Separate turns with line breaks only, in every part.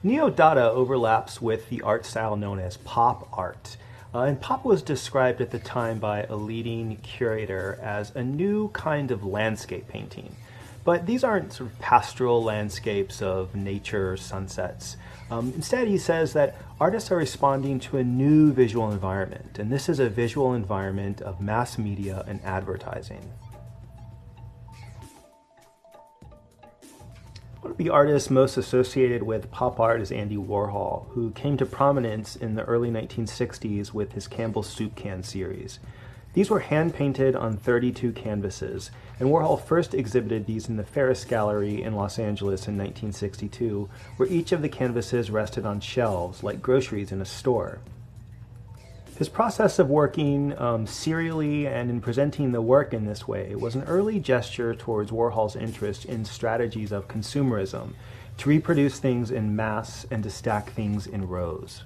Neo-Dada overlaps with the art style known as pop art. And pop was described at the time by a leading curator as a new kind of landscape painting. But these aren't sort of pastoral landscapes of nature or sunsets. Instead, he says that artists are responding to a new visual environment, and this is a visual environment of mass media and advertising. One of the artists most associated with pop art is Andy Warhol, who came to prominence in the early 1960s with his Campbell's Soup Can series. These were hand-painted on 32 canvases, and Warhol first exhibited these in the Ferris Gallery in Los Angeles in 1962, where each of the canvases rested on shelves, like groceries in a store. His process of working serially and in presenting the work in this way was an early gesture towards Warhol's interest in strategies of consumerism, to reproduce things in mass and to stack things in rows.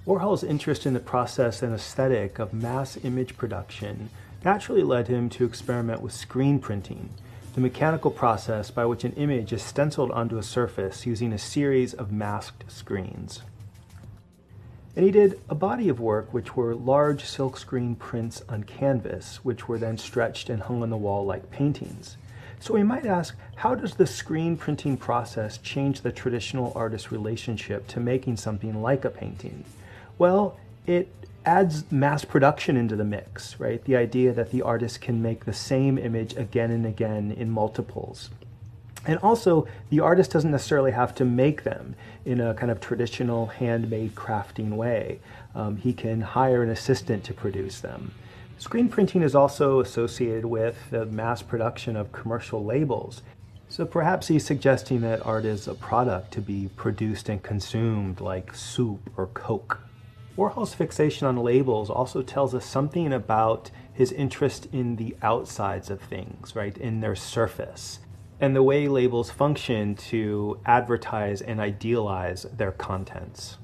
Warhol's interest in the process and aesthetic of mass image production naturally led him to experiment with screen printing, the mechanical process by which an image is stenciled onto a surface using a series of masked screens. And he did a body of work which were large silkscreen prints on canvas, which were then stretched and hung on the wall like paintings. So we might ask, how does the screen printing process change the traditional artist relationship to making something like a painting? Well, it adds mass production into the mix, right? The idea that the artist can make the same image again and again in multiples. And also, the artist doesn't necessarily have to make them in a kind of traditional handmade crafting way. He can hire an assistant to produce them. Screen printing is also associated with the mass production of commercial labels. So perhaps he's suggesting that art is a product to be produced and consumed like soup or Coke. Warhol's fixation on labels also tells us something about his interest in the outsides of things, right, in their surface, and the way labels function to advertise and idealize their contents.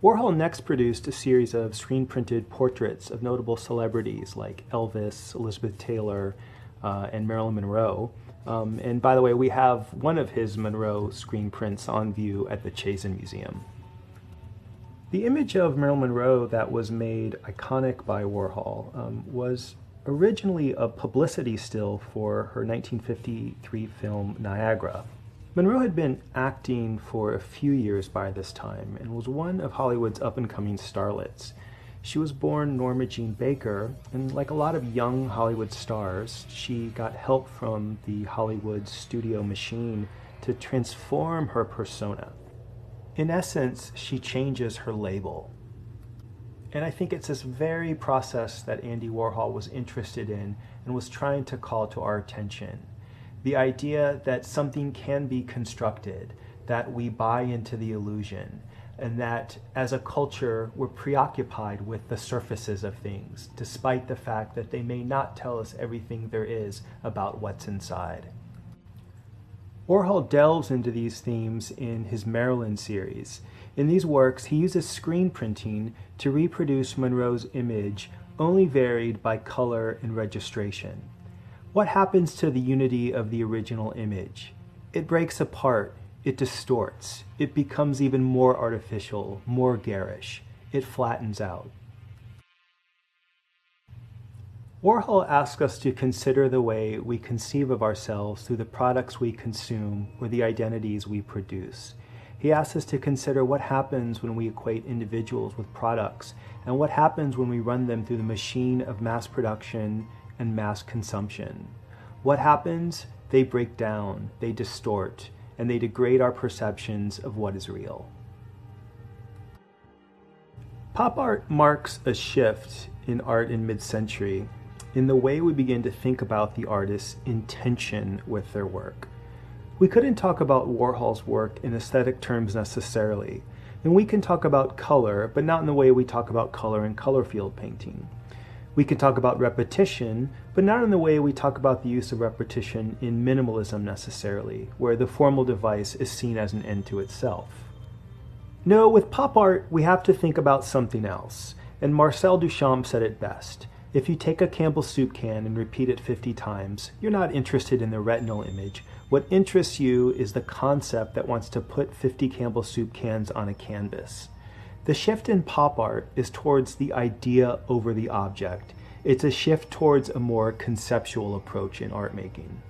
Warhol next produced a series of screen-printed portraits of notable celebrities like Elvis, Elizabeth Taylor, and Marilyn Monroe. And by the way, we have one of his Monroe screen prints on view at the Chazen Museum. The image of Marilyn Monroe that was made iconic by Warhol was originally a publicity still for her 1953 film Niagara. Monroe had been acting for a few years by this time and was one of Hollywood's up-and-coming starlets. She was born Norma Jean Baker, and like a lot of young Hollywood stars, she got help from the Hollywood studio machine to transform her persona. In essence, she changes her label. And I think it's this very process that Andy Warhol was interested in and was trying to call to our attention. The idea that something can be constructed, that we buy into the illusion, and that as a culture we're preoccupied with the surfaces of things, despite the fact that they may not tell us everything there is about what's inside. Warhol delves into these themes in his Marilyn series. In these works, he uses screen printing to reproduce Monroe's image, only varied by color and registration. What happens to the unity of the original image? It breaks apart, it distorts, it becomes even more artificial, more garish. It flattens out. Warhol asks us to consider the way we conceive of ourselves through the products we consume or the identities we produce. He asks us to consider what happens when we equate individuals with products and what happens when we run them through the machine of mass production and mass consumption. What happens? They break down, they distort, and they degrade our perceptions of what is real. Pop art marks a shift in art in mid-century in the way we begin to think about the artist's intention with their work. We couldn't talk about Warhol's work in aesthetic terms necessarily, and we can talk about color, but not in the way we talk about color in color field painting. We can talk about repetition, but not in the way we talk about the use of repetition in minimalism necessarily, where the formal device is seen as an end to itself. No, with pop art, we have to think about something else, and Marcel Duchamp said it best. If you take a Campbell's soup can and repeat it 50 times, you're not interested in the retinal image. What interests you is the concept that wants to put 50 Campbell's soup cans on a canvas. The shift in pop art is towards the idea over the object. It's a shift towards a more conceptual approach in art making.